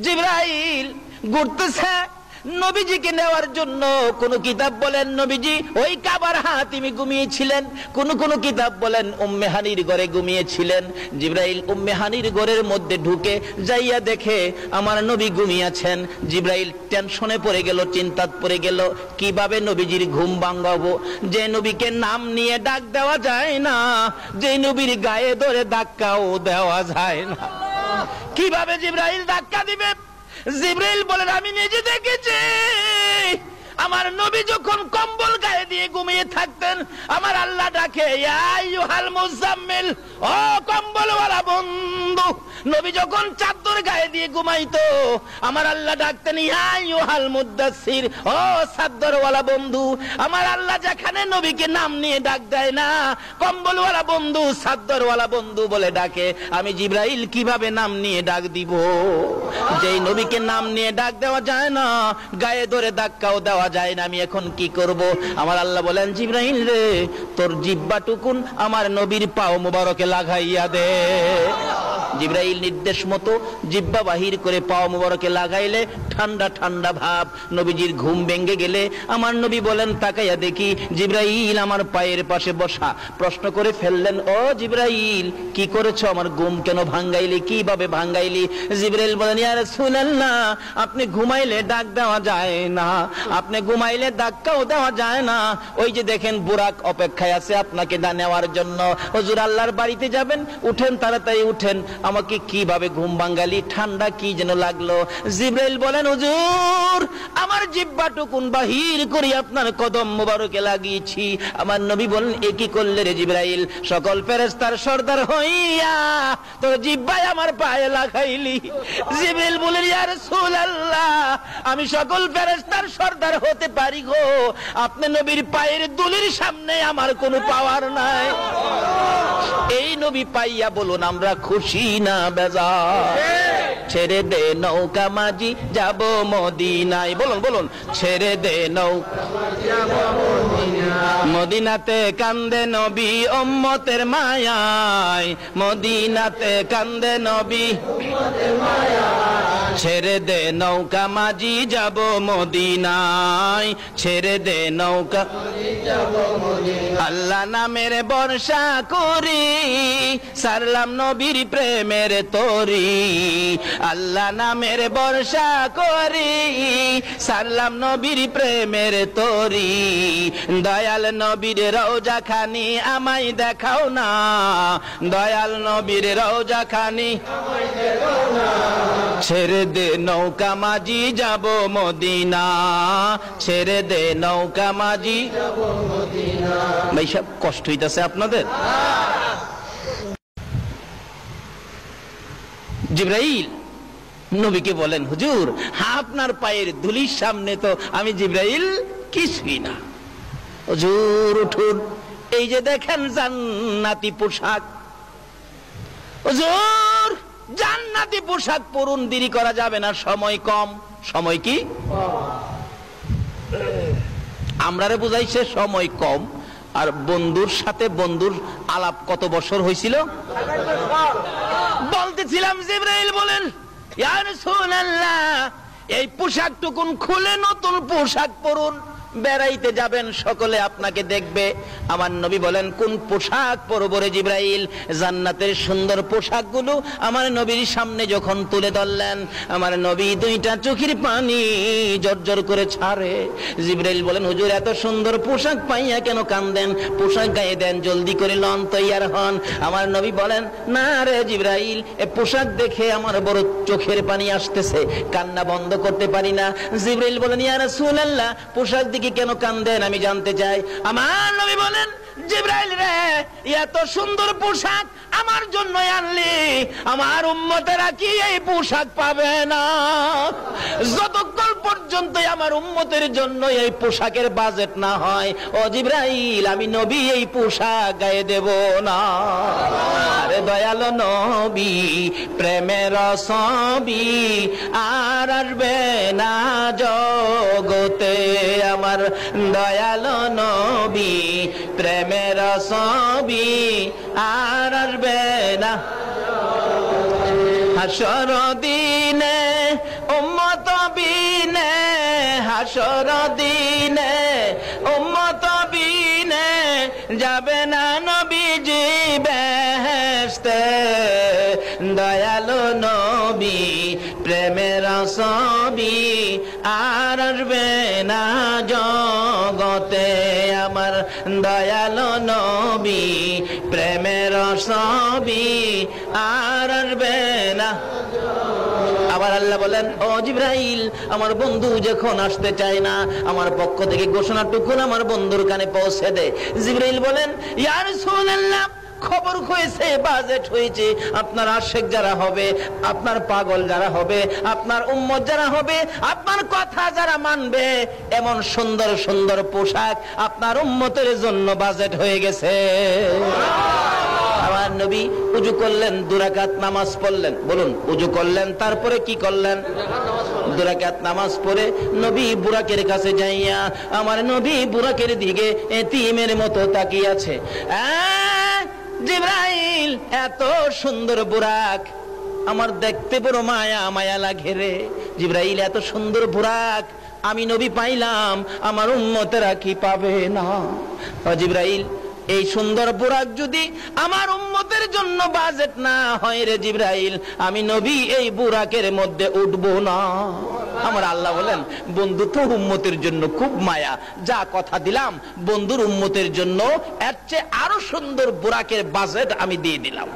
জিবরাইল ঘুরতেছে নবীজিকে নেওয়ার জন্য। কোন কিতাব বলেন নবীজি ওই কাবার হাতিমে ঘুমিয়েছিলেন, কোন কিতাব বলেন উম্মে হানির ঘরে ঘুমিয়েছিলেন। জিবরাইল উম্মে হানির ঘরের মধ্যে ঢুকে যাইয়া দেখে আমার নবী ঘুমিয়েছেন। জিবরাইল টেনশনে পড়ে গেল, চিন্তাত পড়ে গেল, কিভাবে নবীজির ঘুম ভাঙাবো। যে নবীকে নাম নিয়ে ডাক দেওয়া যায় না, যে নবীর গায়ে ধরে ধাক্কাও দেওয়া যায় না, কিভাবে জিবরাইল ধাক্কা দিবে? জিবরাইল বলেন আমি নিজে দেখেছি, আমার নবী যখন কম্বল গায়ে দিয়ে ঘুমিয়ে থাকতেন আমার আল্লাহ ডাকে ইয়া আইয়ুহাল মুজাম্মিল, ও কম্বলওয়ালা বন্ধু। নবী যখন চাদর গায়ে দিয়ে ঘুমাইতো আমার আল্লাহ ডাকতেন ইয়া আইয়ুহাল মুদাসসির, ও চাদরওয়ালা বন্ধু। আমার আল্লাহ যেখানে নবীকে নাম নিয়ে ডাক দেয় না, কম্বলওয়ালা বন্ধু, চাদরওয়ালা বন্ধু বলে ডাকে, আমি জিবরাইল কিভাবে নাম নিয়ে ডাক দিব? যেই নবীকে নাম নিয়ে ডাক দেওয়া যায় না, গায়ে ধরে ধাক্কাও দেওয়া যায় না, আমি এখন কি করব? আমার আল্লাহ বলেন জিবরাইল রে, তোর জিহ্বাটুকুন আমার নবীর পাও মুবারকে লাগাইয়া দে। জিবরাইল নির্দেশ মতো জিহ্বা বাহির করে পাও মুবারকে লাগাইলে ঠান্ডা ঠান্ডা ভাব। নবীজির ঘুম ভেঙে গেলে আমার নবী বলেন তাকাইয়া দেখি জিবরাইল আমার পায়ের পাশে বসা। প্রশ্ন করে ফেললেন ও জিবরাইল কি করেছো? আমার ঘুম কেন ভাঙ্গাইলি? কিভাবে ভাঙ্গাইলি? জিবরাইল বলেন ইয়া রাসূলুল্লাহ, আপনি ঘুমাইলে ডাক দেওয়া যায় না, আপনি ঘুমাইলে ধাক্কাও দেওয়া যায় না। ওই যে দেখেন বুরাক অপেক্ষায় আছে আপনাকে নেওয়ার জন্য। হুজুর আল্লাহর বাড়িতে যাবেন, উঠেন তাড়াতাড়ি উঠেন। আমাকে কিভাবে ঘুম ভাঙ্গালি? ঠান্ডা কি যেন লাগলো। জিবরাইল বলেন হুজুর আমার জিহ্বাটুকুন বাহির করে আপনার কদম মুবারকে লাগিয়েছি। আমার নবী বলেন এ কি করলে রে জিবরাইল? সকল ফেরেশতার সর্দার হইয়া তোর জিহ্বায় আমার পায়ে লাগাইলি। জিবরাইল বলেন ইয়া রাসূলুল্লাহ, আমি সকল ফেরেশতার সর্দার হতে পারি গো, আপনি নবীর পায়ের দুলির সামনে আমার কোনো পাওয়ার নাই। এই নবী পাইয়া বলুন আমরা খুশি না বেজার? ছেড়ে দে নৌকা মাঝি যাব মদিনায়, বলুন বলুন, ছেড়ে দে নৌকা মদিনাতে কান্দে নবী উম্মতের মায়ায়, মদিনাতে কান্দে নবী ছেড়ে দে নৌকা মাঝি যাব মদিনায়, ছেড়ে দে নৌকা আল্লাহ নামের বর্ষা করি সারলাম নবীর প্রেমের তরি, আল্লাহ নামের বর্ষা করি সারলাম নবীর প্রেমের তরি। দয়াল নবীর রওজা খানি আমায় দেখাও না, দয়াল নবীর রওজা খানি ছেড়ে দে নৌকা মাঝি যাব মদিনা, ছেড়ে দে নৌকা মাঝি যাব মদিনা। ভাই সব কষ্ট হইতাছে আপনাদের? জিবরাইল নবীকে বলেন হুজুর আপনার পায়ের ধুলির সামনে তো আমি জিবরাইল কিছুই না। হুজুর উঠুন, এই যে দেখেন জান্নাতি পোশাক, হুজুর জান্নাতি পোশাক পরুন, দেরি করা যাবে না, সময় কম। সময় কি? আমরারে বুঝাইছে সময় কম। আর বন্ধুর সাথে বন্ধুর আলাপ কত বছর হয়েছিল? বলতেছিলাম জিবরাইল বলেন ইয়া রাসূলুল্লাহ এই পোশাকটুকুন খুলে নতুন পোশাক পরুন, বেড়াইতে যাবেন সকলে আপনাকে দেখবে। আমার নবী বলেন কোন পোশাক পরব রে জিবরাইল? জান্নাতের সুন্দর পোশাকগুলো আমার নবীর সামনে যখন তুলে ধরলেন আমার নবী দুইটা চোখের পানি জর্জর করে ছাড়ে। জিবরাইল বলেন হুজুর এত সুন্দর পোশাক পাইয়া কেন কান্দেন? পোশাক গায়ে দেন, জলদি করে লন, তৈয়ার হন। আমার নবী বলেন না রে জিবরাইল, এ পোশাক দেখে আমার বড় চোখের পানি আসতেছে, কান্না বন্ধ করতে পারি না। জিবরাইল বলেন ইয়া রাসূলুল্লাহ পোশাক কি কেন কান্দেন আমি জানতে চাই। আমার নবী বলেন জিবরাইল রে এত সুন্দর পোশাক আমার জন্য আনলি, আমার উম্মতেরা কি এই পোশাক পাবে না? যতক্ষণ পর্যন্ত আমার উম্মতের জন্য এই পোশাকের বাজেট না হয় ও জিবরাইল আমি নবী এই পোশাক গায়ে দেব না। আরে দয়াল নবী প্রেমের ছবি আর আসবে না জগতে, আমার দয়াল নবী প্রেমের ছবি আর আসবে না। হাসর দিনে উম্মত বিনে হাসর দিনে, উম্মত বিনে যাবে না নবীজি বেহেশতে। দয়ালু নবী প্রেমের ছবি আর আসবে না জগতে, আমার দয়ালু নবী প্রেমের ছবি আর আসবে না। আবার আল্লাহ বলেন, ও জিবরাইল, আমার বন্ধু যখন আসতে চায় না, আমার পক্ষ থেকে ঘোষণাটুকু আমার বন্ধুর কানে পৌঁছে দে। জিবরাইল বলেন, ইয়া রাসূলুল্লাহ, খবর হয়েছে, বাজেট হয়েছে, আপনার আশিক যারা হবে, আপনার পাগল যারা হবে, আপনার উম্মত যারা হবে, আপনার কথা যারা মানবে, এমন সুন্দর সুন্দর পোশাক আপনার উম্মতের জন্য বাজেট হয়ে গেছে। আমার নবী উজু করলেন, 2 রাকাত নামাজ পড়লেন। বলুন, উজু করলেন, তারপরে কি করলেন? 2 রাকাত নামাজ পড়ে নবী বুরাকের কাছে যাইয়া, আমার নবী বুরাকের দিকে এতিমের মতো তাকিয়ে আছে। জিবরাইল, এত সুন্দর বুরাক, আমার দেখতে বড় মায়া মায়া লাগে রে। জিবরাইল, এত সুন্দর বুরাক আমি নবী পাইলাম, আমার উম্মতেরা কি পাবে না? জিবরাইল, এই সুন্দর বুরাক যদি আমার উম্মতের জন্য বাজেট না হয় রে জিবরাইল, আমি নবী এই বুরাকের মধ্যে উঠবো না। আমার আল্লাহ বলেন, বন্ধু তো উম্মতের জন্য খুব মায়া, যা কথা দিলাম বন্ধুর উম্মতের জন্য এর চেয়ে আরো সুন্দর বুরাকের বাজেট আমি দিয়ে দিলাম।